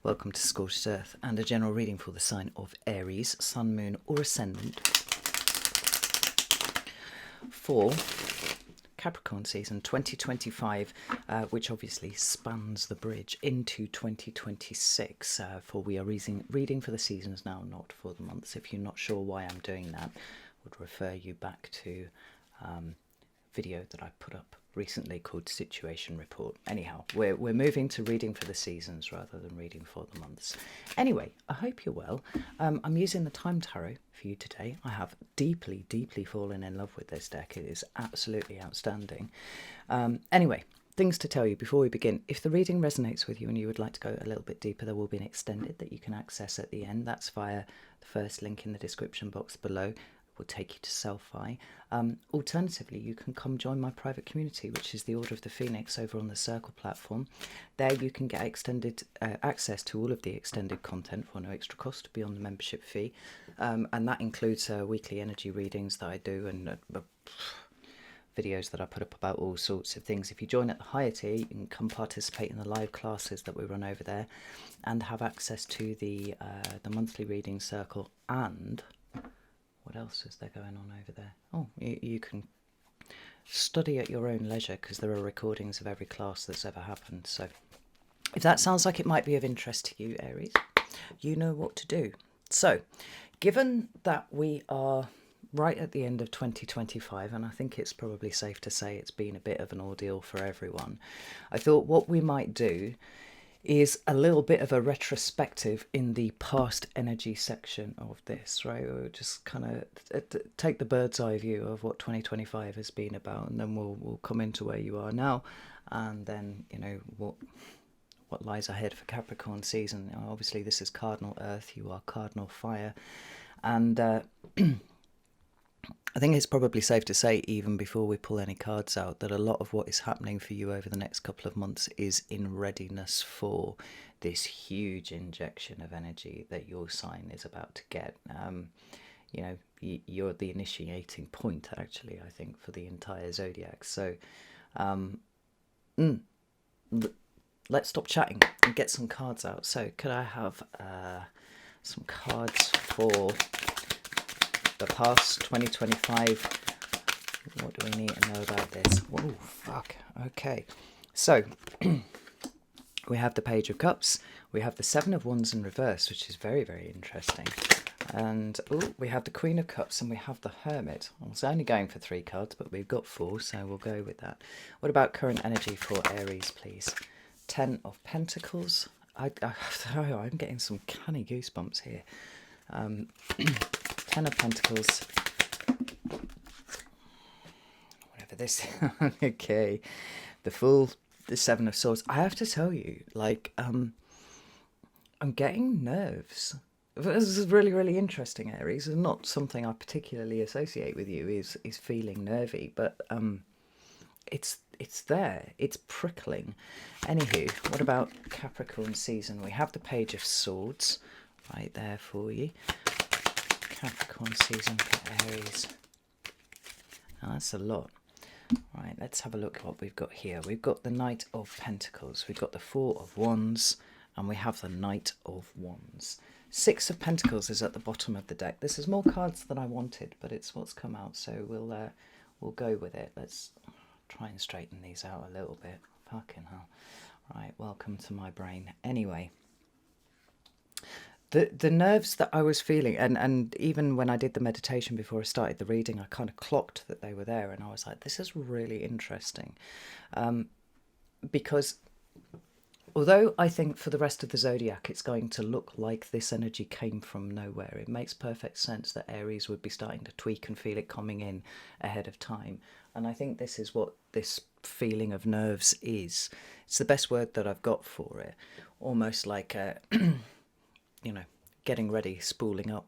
Welcome to Scorched Earth and a general reading for the sign of Aries, Sun, Moon or Ascendant for Capricorn season 2025, which obviously spans the bridge into 2026, for we are reading for the seasons now, not for the months. If you're not sure why I'm doing that, I would refer you back to video that I put up recently called Situation Report. Anyhow, we're moving to reading for the seasons rather than reading for the months. Anyway, I hope you're well. I'm using the Time Tarot for you today. I have deeply fallen in love with this deck. It is absolutely outstanding. Anyway, things to tell you before we begin. If the reading resonates with you and you would like to go a little bit deeper, there will be an extended that you can access at the end. That's via the first link in the description box below. Will take you to Selfie. Alternatively, you can come join my private community, which is the Order of the Phoenix, over on the Circle platform. There you can get extended access to all of the extended content for no extra cost beyond the membership fee, and that includes weekly energy readings that I do and videos that I put up about all sorts of things. If you join at the higher tier, you can come participate in the live classes that we run over there and have access to the monthly reading circle. And what else is there going on over there? Oh, you can study at your own leisure because there are recordings of every class that's ever happened. So if that sounds like it might be of interest to you, Aries, you know what to do. So given that we are right at the end of 2025, and I think it's probably safe to say it's been a bit of an ordeal for everyone, I thought what we might do is a little bit of a retrospective in the past energy section of this, right? We'll just kind of take the bird's eye view of what 2025 has been about, and then we'll come into where you are now, and then, you know, what lies ahead for Capricorn season. Obviously, this is cardinal Earth, you are cardinal Fire, and I think it's probably safe to say, even before we pull any cards out, that a lot of what is happening for you over the next couple of months is in readiness for this huge injection of energy that your sign is about to get. You know, you're the initiating point, actually, I think, for the entire zodiac. So let's stop chatting and get some cards out. So could I have some cards for the past 2025? What do we need to know about this? Whoa, fuck. Okay, so we have the Page of Cups, we have the Seven of Wands in reverse, which is very interesting, and we have the Queen of Cups, and we have the Hermit. I was only going for 3 cards, but we've got 4, so we'll go with that. What about current energy for Aries, please? 10 of Pentacles. I'm getting some canny goosebumps here. 10 of Pentacles, whatever this. Okay, the Fool, the Seven of Swords. I have to tell you, like, I'm getting nerves. This is really interesting, Aries. It's not something I particularly associate with you, is feeling nervy, but it's there, it's prickling. Anywho, what about Capricorn season? We have the Page of Swords right there for you. Capricorn season for Aries. Now, that's a lot. Right, let's have a look at what we've got here. We've got the Knight of Pentacles, we've got the Four of Wands, and we have the Knight of Wands. 6 of Pentacles is at the bottom of the deck. This is more cards than I wanted, but it's what's come out, so we'll go with it. Let's try and straighten these out a little bit. Fucking hell. Right, welcome to my brain. Anyway, the nerves that I was feeling, and even when I did the meditation before I started the reading, I kind of clocked that they were there, and I was like, this is really interesting. Because although I think for the rest of the zodiac it's going to look like this energy came from nowhere, it makes perfect sense that Aries would be starting to tweak and feel it coming in ahead of time. And I think this is what this feeling of nerves is. It's the best word that I've got for it. Almost like a you know, getting ready, spooling up,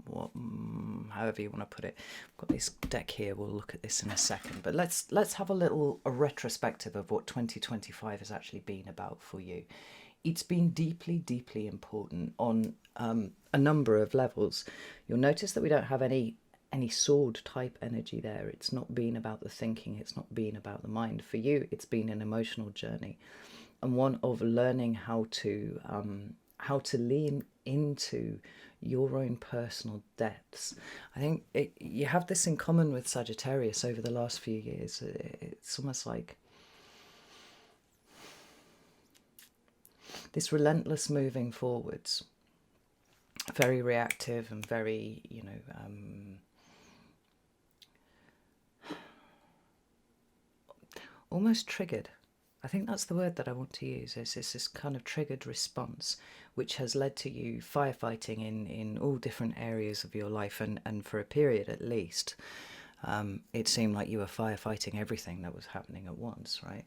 however you want to put it. I've got this deck here, we'll look at this in a second, but let's have a retrospective of what 2025 has actually been about for you. It's been deeply important on a number of levels. You'll notice that we don't have any sword type energy there. It's not been about the thinking, it's not been about the mind. For you, it's been an emotional journey, and one of learning how to how to lean into your own personal depths. I think you have this in common with Sagittarius over the last few years. It's almost like this relentless moving forwards, very reactive and very, almost triggered. I think that's the word that I want to use. It's this kind of triggered response, which has led to you firefighting in all different areas of your life, and for a period at least, it seemed like you were firefighting everything that was happening at once, right?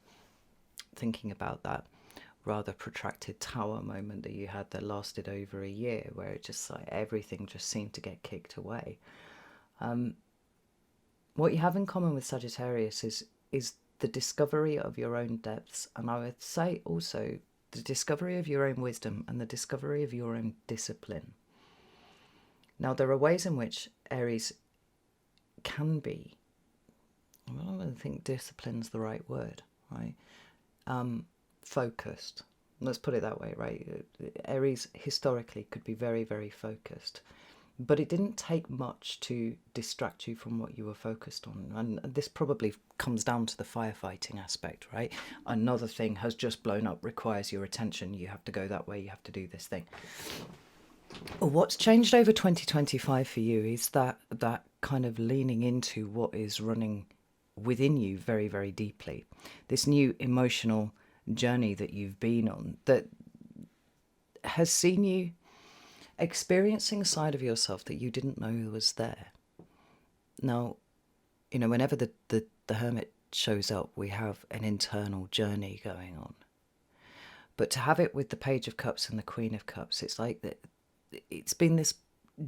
Thinking about that rather protracted tower moment that you had that lasted over a year, where it just like everything just seemed to get kicked away. What you have in common with Sagittarius is the discovery of your own depths, and I would say also the discovery of your own wisdom and the discovery of your own discipline. Now, there are ways in which Aries can be, I don't even think discipline's the right word, right? Focused. Let's put it that way, right? Aries historically could be very, very focused. But it didn't take much to distract you from what you were focused on. And this probably comes down to the firefighting aspect, right? Another thing has just blown up, requires your attention. You have to go that way. You have to do this thing. What's changed over 2025 for you is that kind of leaning into what is running within you very, very deeply. This new emotional journey that you've been on that has seen you experiencing a side of yourself that you didn't know was there. Now, whenever the Hermit shows up, we have an internal journey going on. But to have it with the Page of Cups and the Queen of Cups, it's like it's been this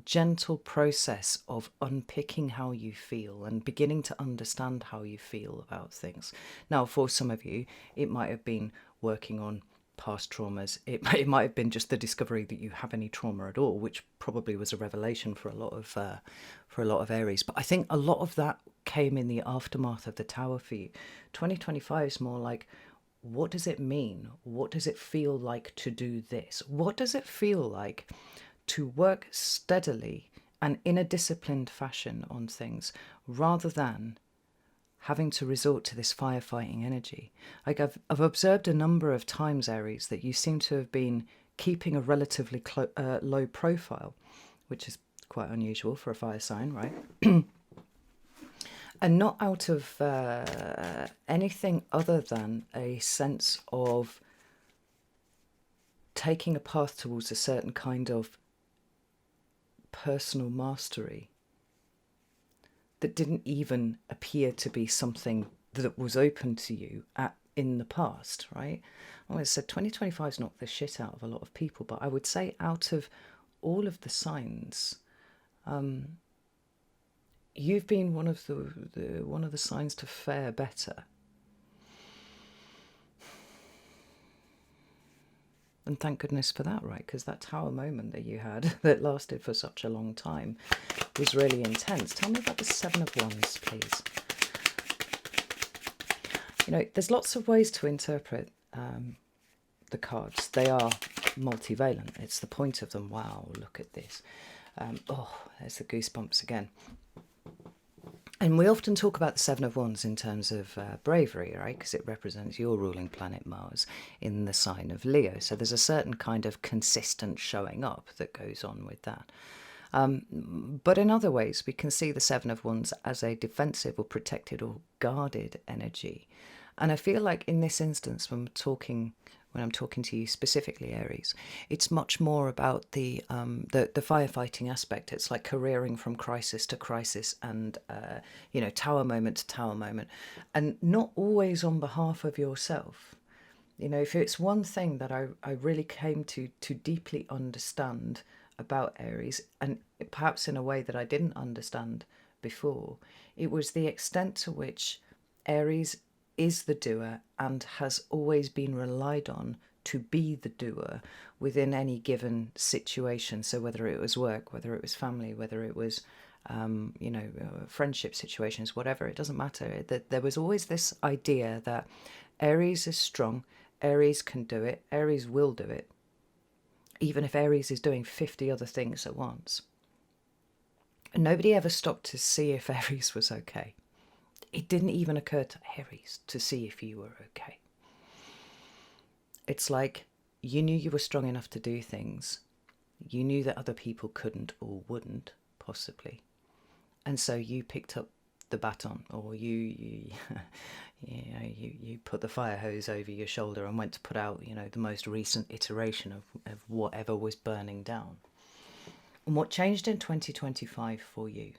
gentle process of unpicking how you feel and beginning to understand how you feel about things. Now, for some of you, it might have been working on past traumas. It might have been just the discovery that you have any trauma at all, which probably was a revelation for a lot of Aries. But I think a lot of that came in the aftermath of the Tower for you. 2025 is more like, what does it mean? What does it feel like to do this? What does it feel like to work steadily and in a disciplined fashion on things, rather than having to resort to this firefighting energy? Like I've observed a number of times, Aries, that you seem to have been keeping a relatively low profile, which is quite unusual for a fire sign, right? And not out of anything other than a sense of taking a path towards a certain kind of personal mastery that didn't even appear to be something that was open to you in the past, right? Well, I said 2025 is knocked the shit out of a lot of people, but I would say out of all of the signs, you've been one of the signs to fare better. And thank goodness for that, right? Because that Tower moment that you had that lasted for such a long time was really intense. Tell me about the Seven of Wands, please. There's lots of ways to interpret the cards. They are multivalent. It's the point of them. Wow, look at this. There's the goosebumps again. And we often talk about the Seven of Wands in terms of bravery, right? Because it represents your ruling planet Mars in the sign of Leo. So there's a certain kind of consistent showing up that goes on with that. But in other ways, we can see the Seven of Wands as a defensive or protected or guarded energy. And I feel like in this instance, when I'm talking to you specifically, Aries, it's much more about the firefighting aspect. It's like careering from crisis to crisis and, tower moment to tower moment, and not always on behalf of yourself. If it's one thing that I really came to deeply understand about Aries, and perhaps in a way that I didn't understand before, it was the extent to which Aries is the doer and has always been relied on to be the doer within any given situation. So whether it was work, whether it was family, whether it was friendship situations, whatever, it doesn't matter. That there was always this idea that Aries is strong, Aries can do it, Aries will do it. even if Aries is doing 50 other things at once. And nobody ever stopped to see if Aries was okay. It didn't even occur to Aries to see if you were okay. It's like you knew you were strong enough to do things. You knew that other people couldn't or wouldn't, possibly. And so you picked up the baton, or you put the fire hose over your shoulder and went to put out, the most recent iteration of whatever was burning down. And what changed in 2025 for you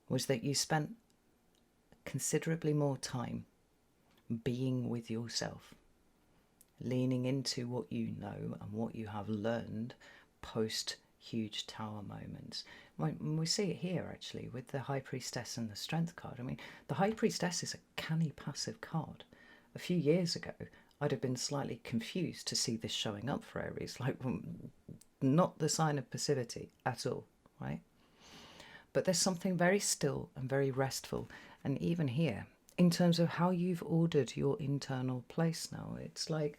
was that you spent considerably more time being with yourself, leaning into what you know and what you have learned post huge tower moments. We see it here actually with the High Priestess and the Strength card. I mean, the High Priestess is a canny passive card. A few years ago, I'd have been slightly confused to see this showing up for Aries, like not the sign of passivity at all, right? But there's something very still and very restful, and even here, in terms of how you've ordered your internal place now, it's like,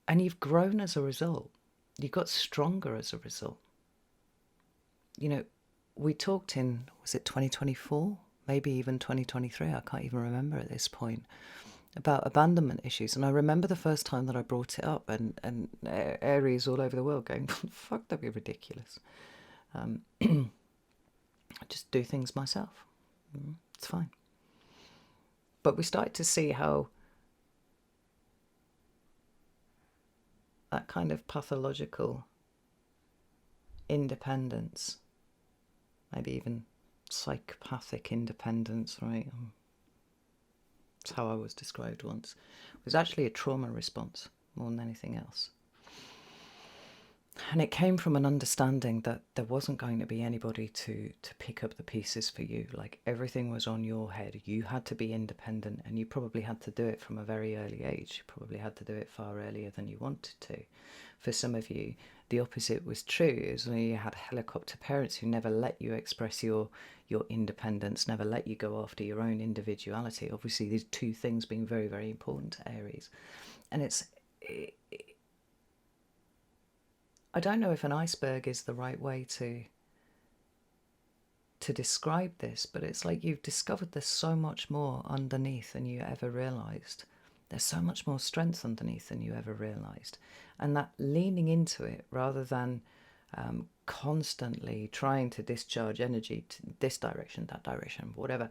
and you've grown as a result. You got stronger as a result. We talked in, was it 2024? Maybe even 2023, I can't even remember at this point, about abandonment issues. And I remember the first time that I brought it up, and Aries all over the world going, fuck, that'd be ridiculous. I just do things myself. It's fine. But we started to see how that kind of pathological independence, maybe even psychopathic independence, right? That's how I was described once. It was actually a trauma response more than anything else. And it came from an understanding that there wasn't going to be anybody to pick up the pieces for you. Like, everything was on your head. You had to be independent, and you probably had to do it from a very early age. You probably had to do it far earlier than you wanted to. For some of you, the opposite was true. It was when you had helicopter parents who never let you express your independence, never let you go after your own individuality. Obviously, these two things being very, very important to Aries. And I don't know if an iceberg is the right way to describe this, but it's like you've discovered there's so much more underneath than you ever realised. There's so much more strength underneath than you ever realised. And that leaning into it, rather than constantly trying to discharge energy to this direction, that direction, whatever,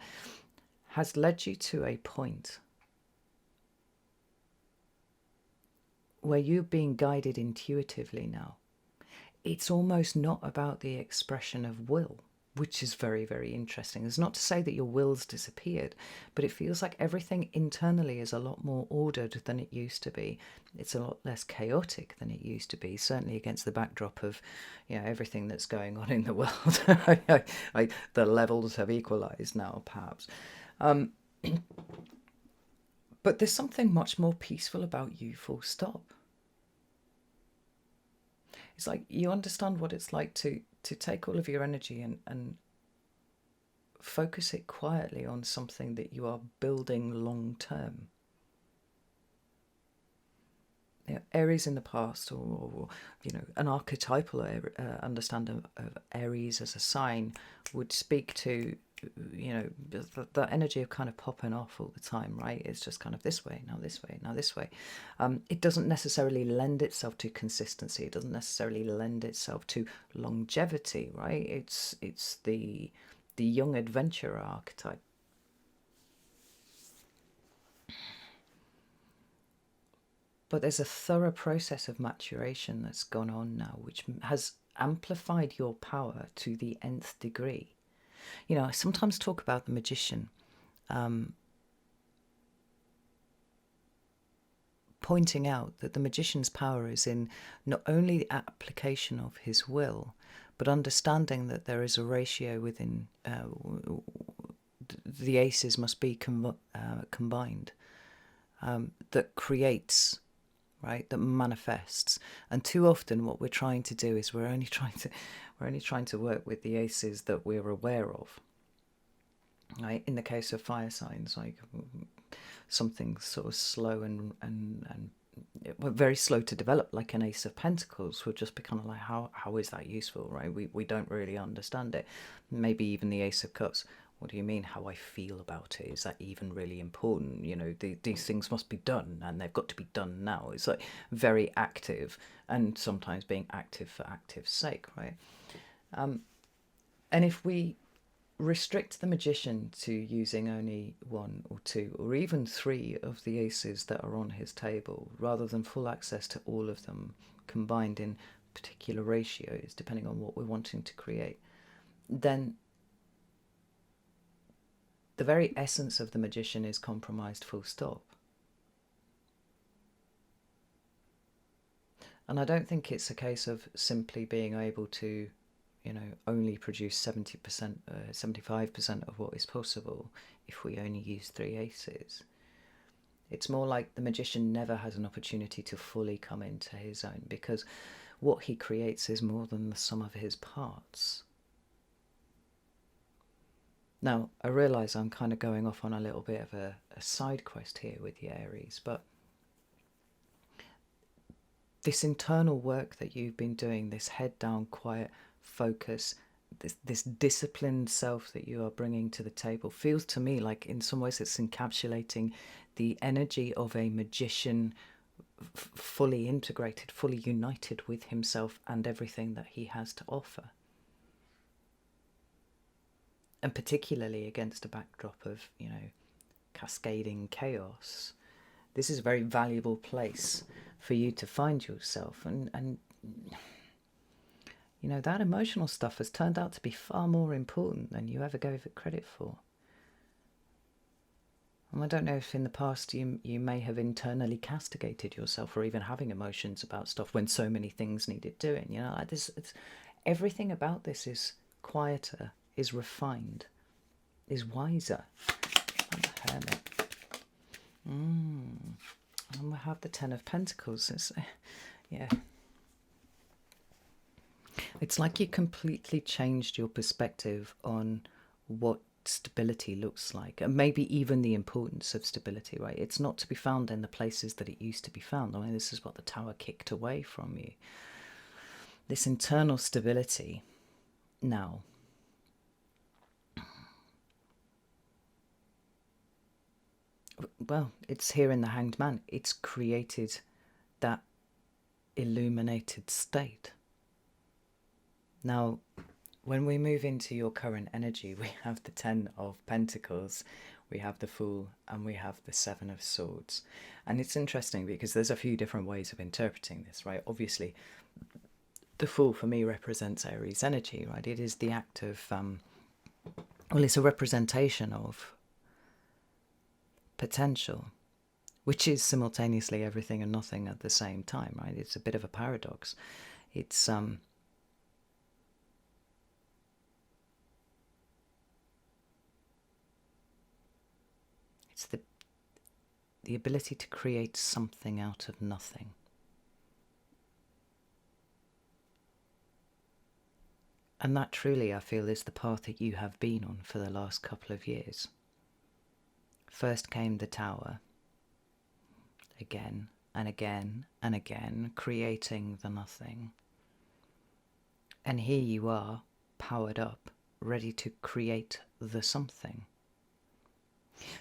has led you to a point where you're being guided intuitively now. It's almost not about the expression of will, which is very, very interesting. It's not to say that your will's disappeared, but it feels like everything internally is a lot more ordered than it used to be. It's a lot less chaotic than it used to be, certainly against the backdrop of, everything that's going on in the world. The levels have equalized now, perhaps. But there's something much more peaceful about you, full stop. It's like you understand what it's like to take all of your energy and focus it quietly on something that you are building long term. Aries in the past, or an archetypal understanding of Aries as a sign would speak to the energy of kind of popping off all the time, right? It's just kind of this way, now this way, now this way. It doesn't necessarily lend itself to consistency. It doesn't necessarily lend itself to longevity, right? It's the young adventurer archetype. But there's a thorough process of maturation that's gone on now, which has amplified your power to the nth degree. I sometimes talk about the magician pointing out that the magician's power is in not only the application of his will, but understanding that there is a ratio within the aces must be combined, that creates, right, that manifests. And too often what we're trying to do is we're only trying to work with the aces that we're aware of, right? In the case of fire signs, like something sort of slow and very slow to develop, like an Ace of Pentacles, would just be kind of like, how is that useful, right? We don't really understand it. Maybe even the Ace of Cups. What do you mean, how I feel about it? Is that even really important? You know, these things must be done, and they've got to be done now. It's like very active, and sometimes being active for active's sake, right? And if we restrict the Magician to using only 1 or 2 or even 3 of the aces that are on his table, rather than full access to all of them combined in particular ratios, depending on what we're wanting to create, then the very essence of the Magician is compromised, full stop. And I don't think it's a case of simply being able to, you know, only produce 70%, 75% of what is possible if we only use 3 aces. It's more like the Magician never has an opportunity to fully come into his own, because what he creates is more than the sum of his parts. Now, I realise I'm kind of going off on a little bit of a side quest here with the Aries, but this internal work that you've been doing, this head down, quiet focus, this disciplined self that you are bringing to the table, feels to me like in some ways it's encapsulating the energy of a magician, fully integrated, fully united with himself and everything that he has to offer. And particularly against a backdrop of, you know, cascading chaos, this is a very valuable place for you to find yourself. And you know, that emotional stuff has turned out to be far more important than you ever gave it credit for. And I don't know if in the past you may have internally castigated yourself for even having emotions about stuff when so many things needed doing. You know, like this, everything about this is quieter, is refined, is wiser. Like the Hermit. And we have the Ten of Pentacles. Yeah. It's like you completely changed your perspective on what stability looks like, and maybe even the importance of stability, right? It's not to be found in the places that it used to be found. I mean, this is what the Tower kicked away from you. This internal stability now. Well, it's here in the Hanged Man. It's created that illuminated state. Now, when we move into your current energy, we have the Ten of Pentacles, we have the Fool, and we have the Seven of Swords. And it's interesting because there's a few different ways of interpreting this, right? Obviously, the Fool for me represents Aries energy, right? It is the act of, well, it's a representation of potential, which is simultaneously everything and nothing at the same time, right? It's a bit of a paradox. It's the ability to create something out of nothing. And that truly, I feel, is the path that you have been on for the last couple of years. First came the Tower, again and again and again, creating the nothing. And here you are, powered up, ready to create the something.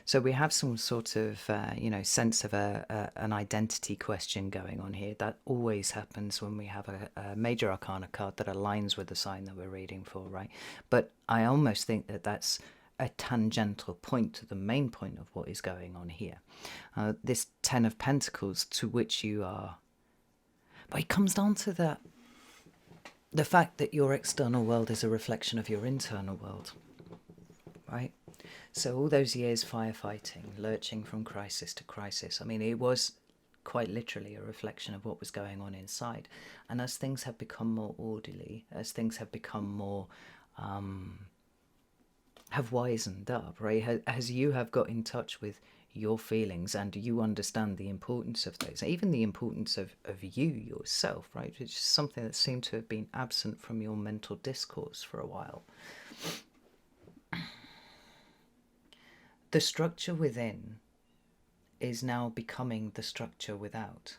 So we have some sort of, you know, sense of an identity question going on here. That always happens when we have a major arcana card that aligns with the sign that we're reading for, right? But I almost think that that's a tangential point to the main point of what is going on here. This Ten of Pentacles, to which you are... But it comes down to the fact that your external world is a reflection of your internal world, right? So all those years firefighting, lurching from crisis to crisis, I mean, it was quite literally a reflection of what was going on inside. And as things have become more orderly, as things have become more, have wisened up, right? As you have got in touch with your feelings and you understand the importance of those, even the importance of you yourself, right? Which is something that seemed to have been absent from your mental discourse for a while. The structure within is now becoming the structure without.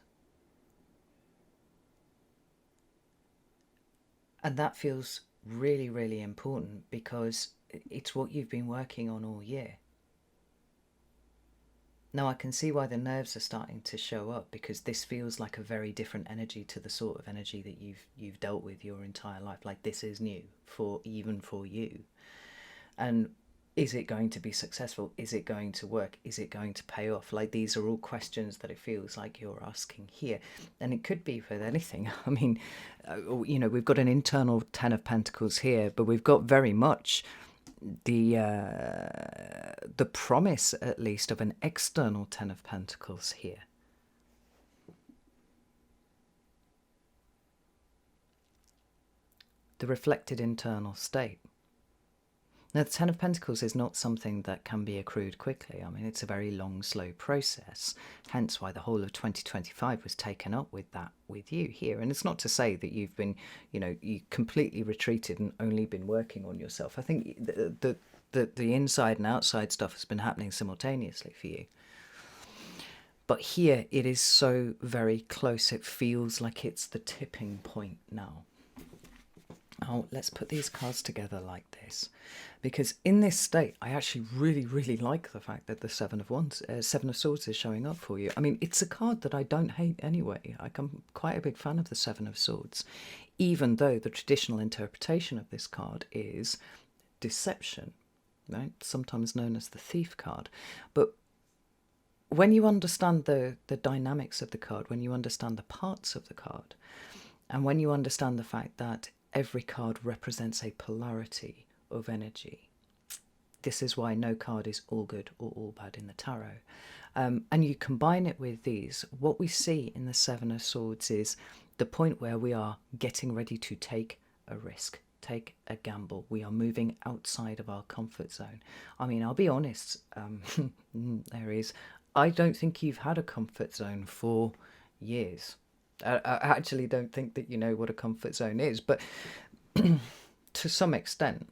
And that feels really, really important because it's what you've been working on all year. Now I can see why the nerves are starting to show up, because this feels like a very different energy to the sort of energy that you've dealt with your entire life. Like, this is new even for you. And is it going to be successful? Is it going to work? Is it going to pay off? Like, these are all questions that it feels like you're asking here. And it could be with anything. I mean, we've got an internal 10 of Pentacles here, but we've got very much the promise, at least, of an external 10 of Pentacles here. The reflected internal state. Now, the 10 of Pentacles is not something that can be accrued quickly. I mean, it's a very long, slow process, hence why the whole of 2025 was taken up with that with you here. And it's not to say that you've been, you completely retreated and only been working on yourself. I think the inside and outside stuff has been happening simultaneously for you. But here, it is so very close. It feels like it's the tipping point now. Oh, let's put these cards together like this, because in this state, I actually really, really like the fact that the Seven of Swords is showing up for you. I mean, it's a card that I don't hate anyway. I'm quite a big fan of the Seven of Swords, even though the traditional interpretation of this card is deception, right? Sometimes known as the Thief card. But when you understand the dynamics of the card, when you understand the parts of the card, and when you understand the fact that every card represents a polarity of energy. This is why no card is all good or all bad in the tarot. And you combine it with these, what we see in the Seven of Swords is the point where we are getting ready to take a risk, take a gamble. We are moving outside of our comfort zone. I mean, I'll be honest, Aries, I don't think you've had a comfort zone for years. I actually don't think that you know what a comfort zone is, but to some extent,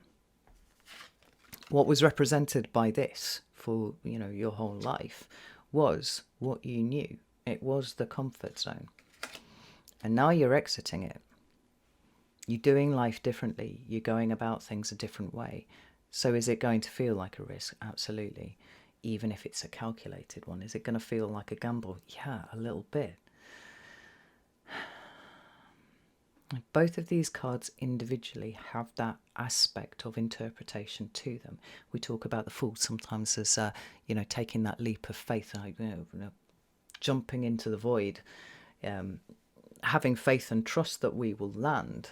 what was represented by this for, your whole life was what you knew. It was the comfort zone. And now you're exiting it. You're doing life differently. You're going about things a different way. So is it going to feel like a risk? Absolutely. Even if it's a calculated one. Is it going to feel like a gamble? Yeah, a little bit. Both of these cards individually have that aspect of interpretation to them. We talk about the Fool sometimes as, taking that leap of faith, like, jumping into the void, having faith and trust that we will land,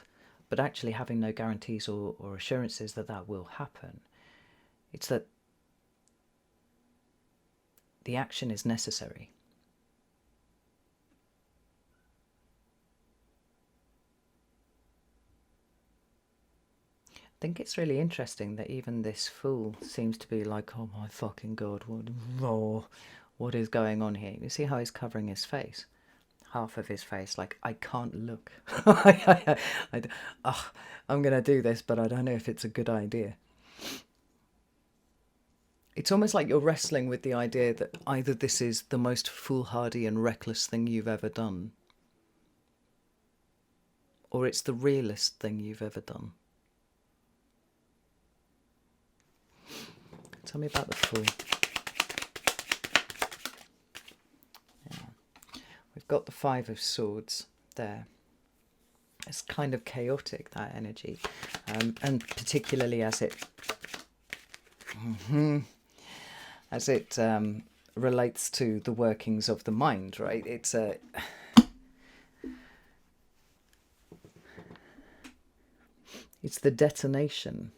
but actually having no guarantees or assurances that that will happen. It's that the action is necessary. I think it's really interesting that even this Fool seems to be like, oh my fucking god, what is going on here? You see how he's covering his face? Half of his face, like, I can't look. I'm going to do this, but I don't know if it's a good idea. It's almost like you're wrestling with the idea that either this is the most foolhardy and reckless thing you've ever done, or it's the realest thing you've ever done. Tell me about the Fool. Yeah. We've got the Five of Swords there. It's kind of chaotic, that energy. And particularly as it relates to the workings of the mind, right? It's the detonation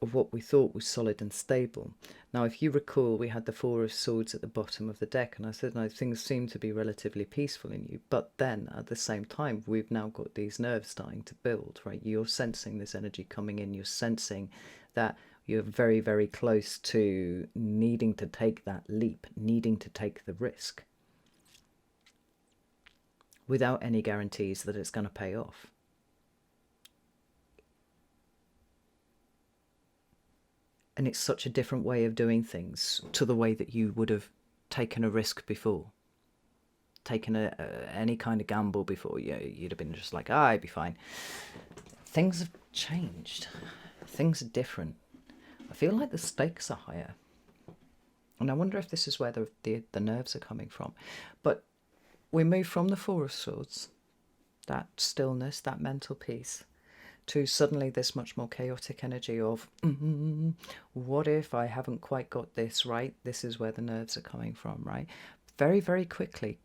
of what we thought was solid and stable. Now, if you recall, we had the Four of Swords at the bottom of the deck, and I said, no, things seem to be relatively peaceful in you. But then, at the same time, we've now got these nerves starting to build, right? You're sensing this energy coming in. You're sensing that you're very, very close to needing to take that leap, needing to take the risk, without any guarantees that it's going to pay off. And it's such a different way of doing things to the way that you would have taken a risk before. Taken any kind of gamble before. You'd have been just like, I'd be fine. Things have changed. Things are different. I feel like the stakes are higher. And I wonder if this is where the nerves are coming from. But we move from the Four of Swords, that stillness, that mental peace, to suddenly this much more chaotic energy of, what if I haven't quite got this right? This is where the nerves are coming from, right? Very, very quickly,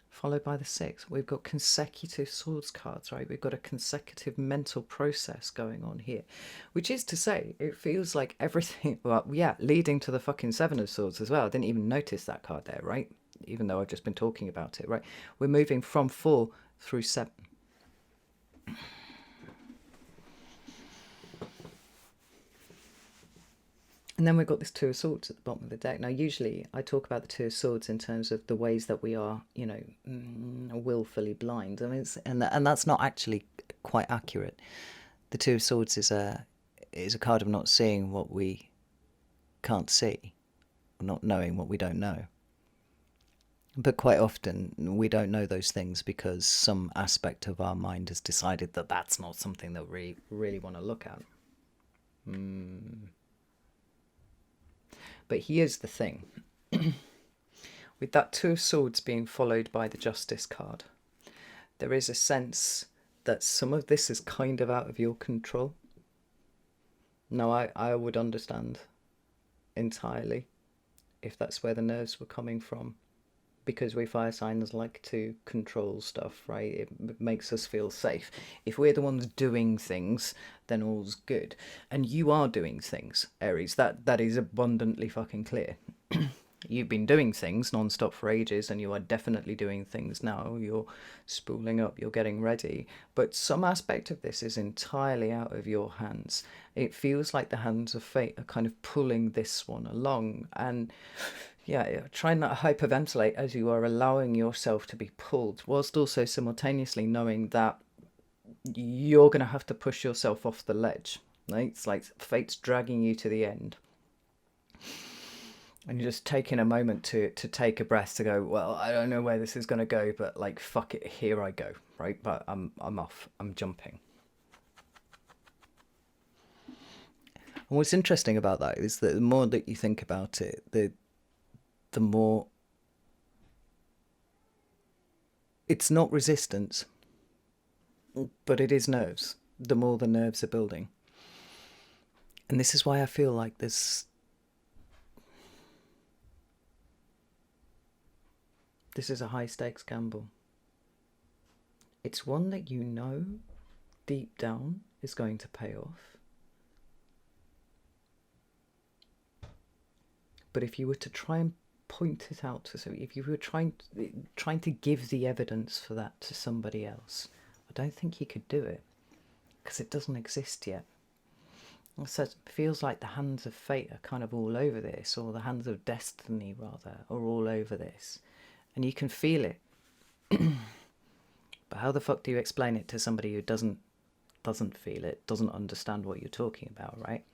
followed by the Six. We've got consecutive swords cards, right? We've got a consecutive mental process going on here, which is to say, it feels like everything, well, yeah, leading to the fucking Seven of Swords as well. I didn't even notice that card there, right? Even though I've just been talking about it, right? We're moving from 4 through 7. And then we've got this Two of Swords at the bottom of the deck. Now, usually I talk about the Two of Swords in terms of the ways that we are, willfully blind. I mean, and that's not actually quite accurate. The Two of Swords is a card of not seeing what we can't see, not knowing what we don't know. But quite often we don't know those things because some aspect of our mind has decided that that's not something that we really want to look at. But here's the thing. With that Two of Swords being followed by the Justice card, there is a sense that some of this is kind of out of your control. Now, I would understand entirely if that's where the nerves were coming from, because we fire signs like to control stuff, right? It makes us feel safe. If we're the ones doing things, then all's good. And you are doing things, Aries. That is abundantly fucking clear. You've been doing things non-stop for ages, and you are definitely doing things now. You're spooling up, you're getting ready. But some aspect of this is entirely out of your hands. It feels like the hands of fate are kind of pulling this one along. And yeah, try not to hyperventilate as you are allowing yourself to be pulled, whilst also simultaneously knowing that you're going to have to push yourself off the ledge. Right? It's like fate's dragging you to the end. And you're just taking a moment to take a breath, to go, well, I don't know where this is going to go, but like, fuck it, here I go, right? But I'm off, I'm jumping. And what's interesting about that is that the more that you think about it, the more it's not resistance, but it is nerves. The more the nerves are building. And this is why I feel like this is a high stakes gamble. It's one that you know deep down is going to pay off. But if you were to try and point it out to somebody, if you were trying to give the evidence for that to somebody else, I don't think you could do it, because it doesn't exist yet. So it feels like the hands of fate are kind of all over this, or the hands of destiny rather are all over this, and you can feel it. But how the fuck do you explain it to somebody who doesn't feel it, doesn't understand what you're talking about, right?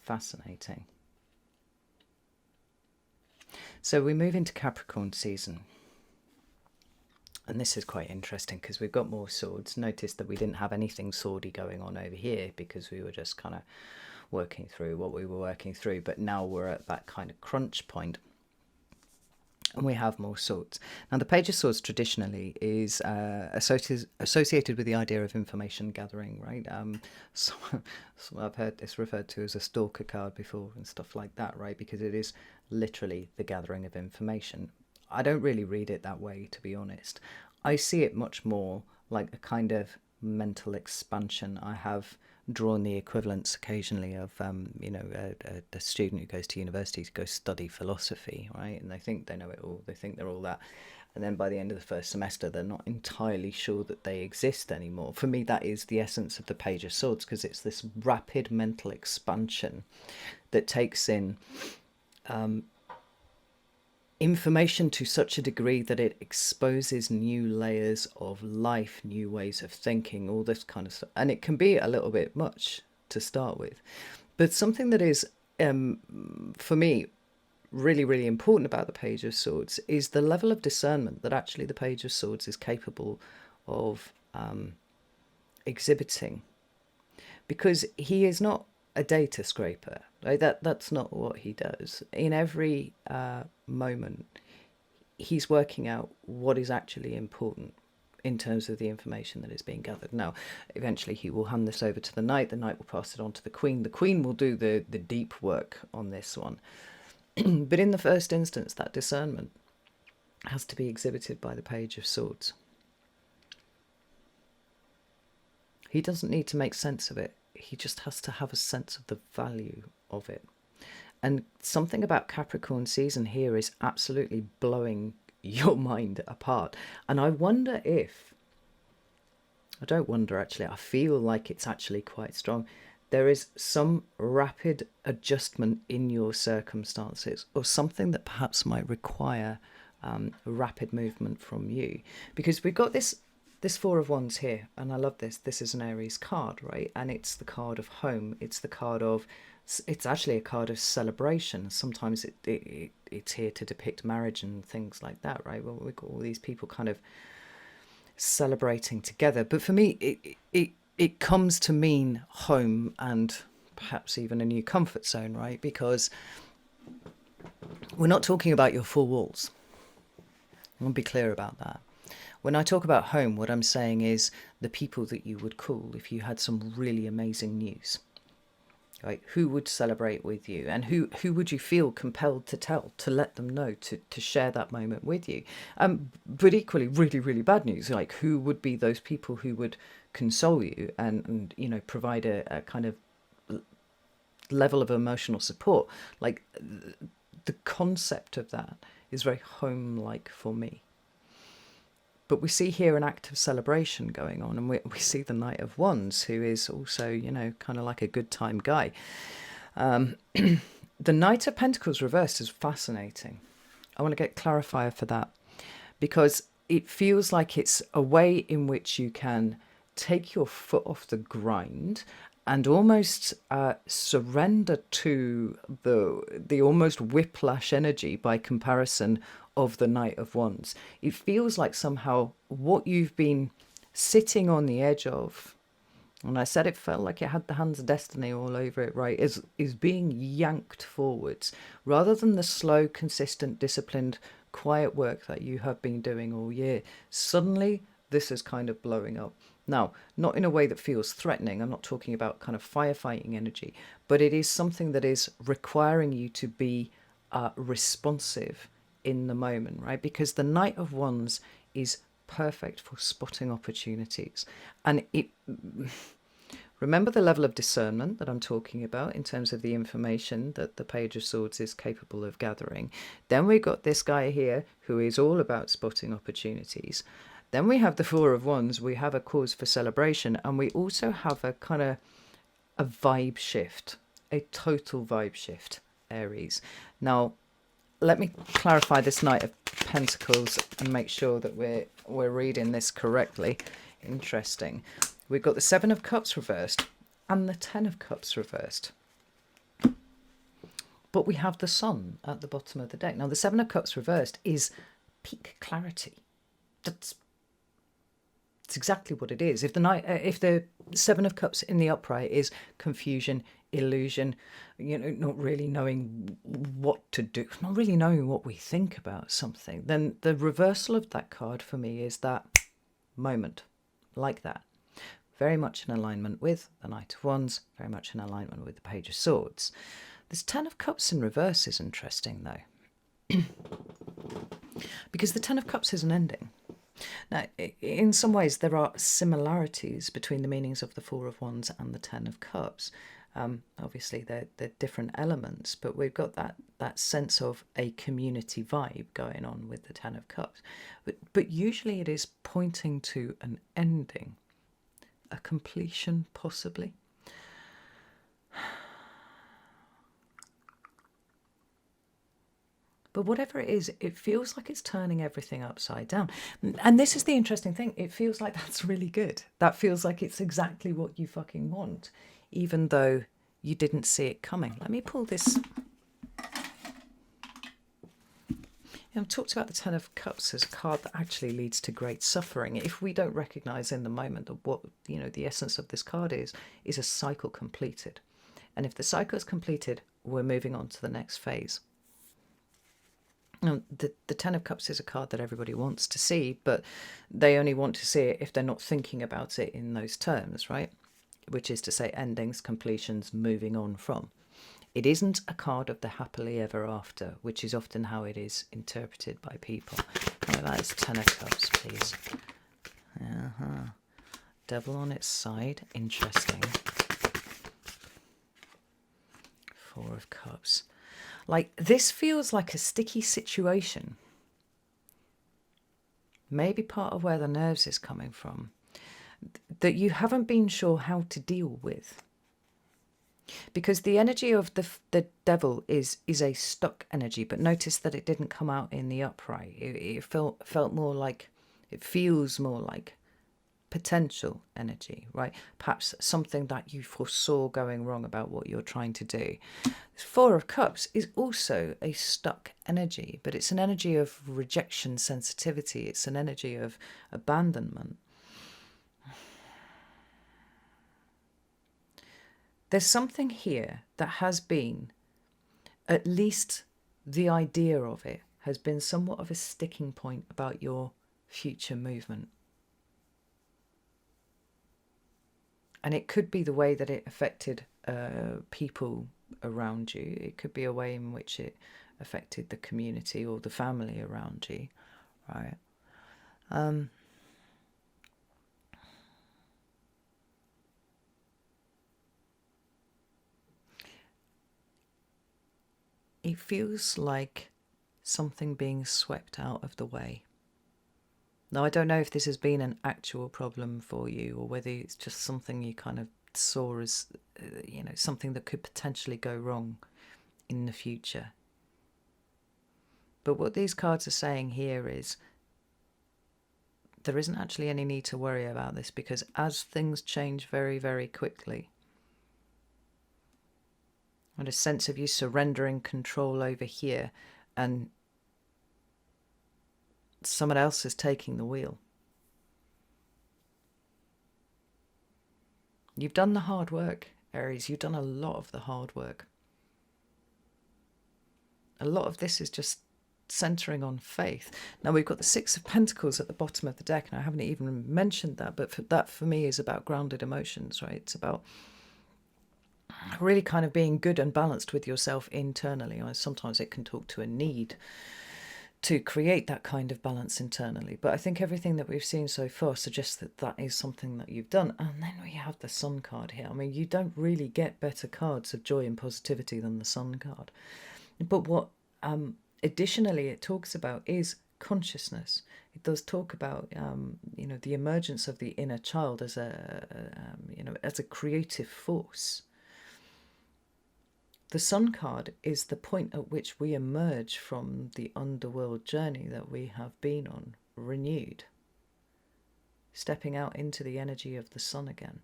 Fascinating. So we move into Capricorn season. And this is quite interesting because we've got more swords. Notice that we didn't have anything swordy going on over here because we were just kind of working through what we were working through. But now we're at that kind of crunch point. And we have more swords. Now, the Page of Swords traditionally is associated with the idea of information gathering, right? So I've heard this referred to as a stalker card before and stuff like that, right? Because it is literally the gathering of information. I don't really read it that way, to be honest. I see it much more like a kind of mental expansion. I have drawn the equivalents occasionally of, a student who goes to university to go study philosophy, right? And they think they know it all. They think they're all that. And then by the end of the first semester, they're not entirely sure that they exist anymore. For me, that is the essence of the Page of Swords, because it's this rapid mental expansion that takes in information to such a degree that it exposes new layers of life, new ways of thinking, all this kind of stuff. And it can be a little bit much to start with. But something that is, for me, really, really important about the Page of Swords is the level of discernment that actually the Page of Swords is capable of exhibiting. Because he is not a data scraper, right? That's not what he does. In every moment, he's working out what is actually important in terms of the information that is being gathered. Now, eventually he will hand this over to the Knight. The Knight will pass it on to the Queen. The Queen will do the deep work on this one. But in the first instance, that discernment has to be exhibited by the Page of Swords. He doesn't need to make sense of it. He just has to have a sense of the value of it. And something about Capricorn season here is absolutely blowing your mind apart. And I wonder if, I don't wonder actually, I feel like it's actually quite strong. There is some rapid adjustment in your circumstances, or something that perhaps might require rapid movement from you. Because we've got this Four of Wands here, and I love this. This is an Aries card, right? And it's the card of home. It's the card of, it's actually a card of celebration. Sometimes it's here to depict marriage and things like that, right? Well, we've got all these people kind of celebrating together. But for me, it comes to mean home and perhaps even a new comfort zone, right? Because we're not talking about your four walls. I want to be clear about that. When I talk about home, what I'm saying is the people that you would call if you had some really amazing news. Right? Who would celebrate with you, and who would you feel compelled to tell, to let them know, to share that moment with you? But equally, really, really bad news. Like, who would be those people who would console you and you know, provide a kind of level of emotional support? Like, the concept of that is very home-like for me. But we see here an act of celebration going on, and we see the Knight of Wands, who is also, you know, kind of like a good time guy. The Knight of Pentacles reversed is fascinating. I want to get clarifier for that, because it feels like it's a way in which you can take your foot off the grind and almost surrender to the almost whiplash energy by comparison of the Knight of Wands. It feels like somehow what you've been sitting on the edge of, and I said it felt like it had the hands of destiny all over it, right, is being yanked forwards, rather than the slow, consistent, disciplined, quiet work that you have been doing all year. Suddenly, this is kind of blowing up. Now, not in a way that feels threatening. I'm not talking about kind of firefighting energy, but it is something that is requiring you to be responsive in the moment, right? Because the Knight of Wands is perfect for spotting opportunities. And it, remember the level of discernment that I'm talking about in terms of the information that the Page of Swords is capable of gathering. Then we've got this guy here who is all about spotting opportunities. Then we have the Four of Wands. We have a cause for celebration, and we also have a kind of a vibe shift, a total vibe shift, Aries. Now, let me clarify this Knight of Pentacles and make sure that we're reading this correctly. Interesting. We've got the Seven of Cups reversed and the Ten of Cups reversed. But we have the Sun at the bottom of the deck. Now, the Seven of Cups reversed is peak clarity. That's exactly what it is. If the Seven of Cups in the upright is confusion, illusion, you know, not really knowing what to do, not really knowing what we think about something, then the reversal of that card for me is that moment, like that. Very much in alignment with the Knight of Wands, very much in alignment with the Page of Swords. This Ten of Cups in reverse is interesting, though, because the Ten of Cups is an ending. Now, in some ways, there are similarities between the meanings of the Four of Wands and the Ten of Cups. Obviously, they're different elements, but we've got that sense of a community vibe going on with the Ten of Cups. But usually it is pointing to an ending, a completion, possibly. But whatever it is, it feels like it's turning everything upside down. And this is the interesting thing. It feels like that's really good. That feels like it's exactly what you fucking want. even though you didn't see it coming. Let me pull this. I've talked about the Ten of Cups as a card that actually leads to great suffering. If we don't recognize in the moment that what, the essence of this card is a cycle completed. And if the cycle is completed, we're moving on to the next phase. Now, the Ten of Cups is a card that everybody wants to see, but they only want to see it if they're not thinking about it in those terms, right? Which is to say endings, completions, moving on from. It isn't a card of the happily ever after, which is often how it is interpreted by people. Oh, that is Ten of Cups, please. Devil on its side. Interesting. Four of Cups. Like, this feels like a sticky situation. Maybe part of where the nerves is coming from. That you haven't been sure how to deal with. Because the energy of the devil is a stuck energy, but notice that it didn't come out in the upright. It felt more like, it feels more like potential energy, right? Perhaps something that you foresaw going wrong about what you're trying to do. This Four of Cups is also a stuck energy, but it's an energy of rejection, sensitivity. It's an energy of abandonment. There's something here that has been, at least the idea of it, has been somewhat of a sticking point about your future movement. And it could be the way that it affected people around you. It could be a way in which it affected the community or the family around you, right? It feels like something being swept out of the way. Now, I don't know if this has been an actual problem for you or whether it's just something you kind of saw as, something that could potentially go wrong in the future. But what these cards are saying here is there isn't actually any need to worry about this, because as things change very, very quickly, and a sense of you surrendering control over here, and someone else is taking the wheel. You've done the hard work, Aries. You've done a lot of the hard work. A lot of this is just centering on faith. Now, we've got the Six of Pentacles at the bottom of the deck, and I haven't even mentioned that, but that for me is about grounded emotions, right? It's about really kind of being good and balanced with yourself internally. Sometimes it can talk to a need to create that kind of balance internally, but I think everything that we've seen so far suggests that that is something that you've done. And then we have the Sun card here. I mean, you don't really get better cards of joy and positivity than the Sun card. But what additionally it talks about is consciousness. It does talk about the emergence of the inner child as a creative force. The Sun card is the point at which we emerge from the underworld journey that we have been on, renewed, stepping out into the energy of the sun again.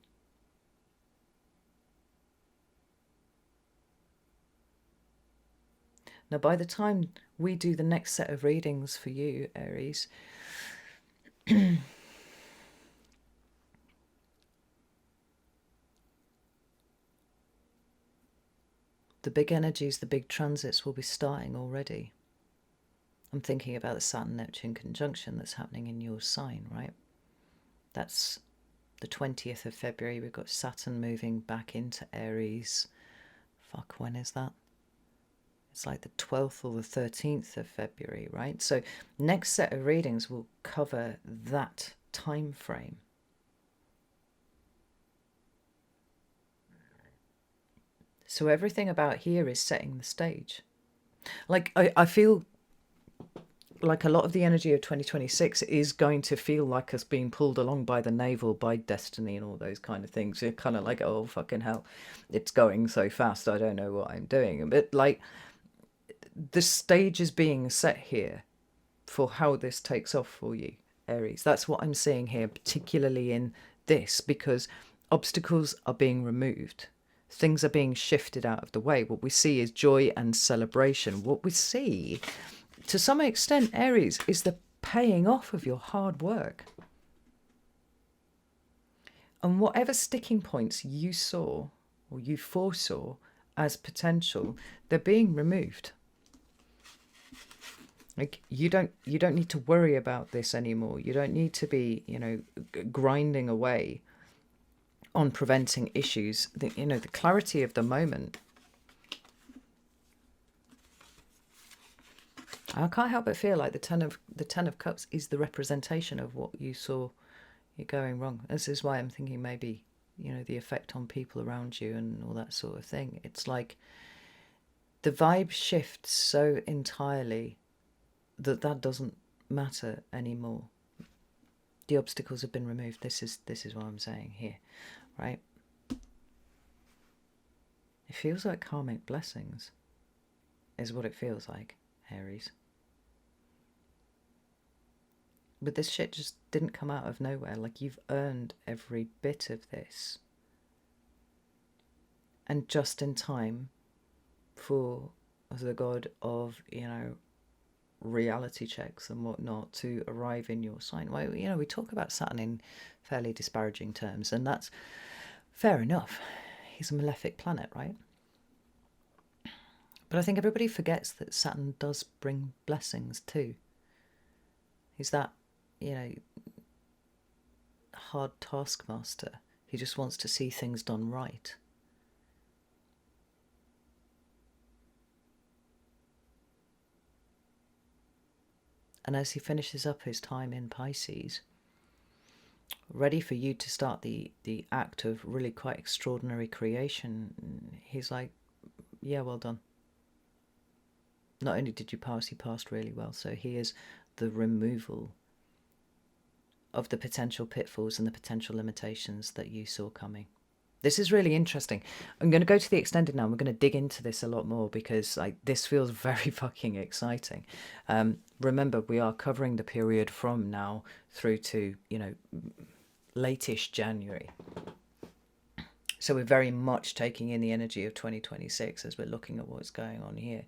Now, by the time we do the next set of readings for you, Aries, the big energies, the big transits will be starting already. I'm thinking about the Saturn-Neptune conjunction that's happening in your sign, right? That's the 20th of February. We've got Saturn moving back into Aries. Fuck, when is that? It's like the 12th or the 13th of February, right? So next set of readings will cover that time frame. So everything about here is setting the stage. Like, I feel like a lot of the energy of 2026 is going to feel like us being pulled along by the navel, by destiny and all those kind of things. You're kind of like, oh, fucking hell, it's going so fast, I don't know what I'm doing. But like, the stage is being set here for how this takes off for you, Aries. That's what I'm seeing here, particularly in this, because obstacles are being removed. Things are being shifted out of the way. What we see is joy and celebration. What we see, to some extent, Aries, is the paying off of your hard work. And whatever sticking points you saw or you foresaw as potential, they're being removed. Like, you don't need to worry about this anymore. You don't need to be, grinding away on preventing issues. The clarity of the moment. I can't help but feel like the Ten of Cups is the representation of what you saw you're going wrong. This is why I'm thinking maybe, the effect on people around you and all that sort of thing. It's like the vibe shifts so entirely that doesn't matter anymore. The obstacles have been removed. This is what I'm saying here, right? It feels like karmic blessings is what it feels like, Aries. But this shit just didn't come out of nowhere. Like, you've earned every bit of this. And just in time for the god of, reality checks and whatnot to arrive in your sign. Well, we talk about Saturn in fairly disparaging terms, and that's fair enough. He's a malefic planet, right? But I think everybody forgets that Saturn does bring blessings too. He's that, hard taskmaster. He just wants to see things done right. And as he finishes up his time in Pisces, ready for you to start the act of really quite extraordinary creation, he's like, yeah, well done. Not only did you pass, you passed really well. So he is the removal of the potential pitfalls and the potential limitations that you saw coming. This is really interesting. I'm going to go to the extended now. We're going to dig into this a lot more because this feels very fucking exciting. Remember, we are covering the period from now through to, late-ish January. So we're very much taking in the energy of 2026 as we're looking at what's going on here.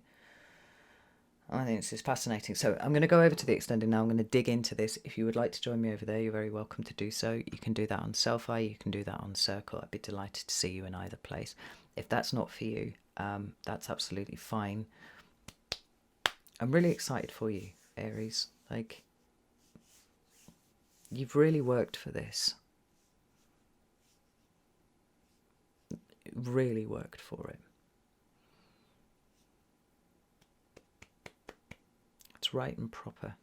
I think this is fascinating. So I'm going to go over to the extended now. I'm going to dig into this. If you would like to join me over there, you're very welcome to do so. You can do that on Selfie. You can do that on Circle. I'd be delighted to see you in either place. If that's not for you, that's absolutely fine. I'm really excited for you, Aries. You've really worked for this. Really worked for it. Right and proper.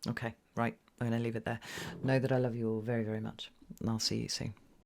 Okay, right. I'm going to leave it there. Know that I love you all very, very much. And I'll see you soon.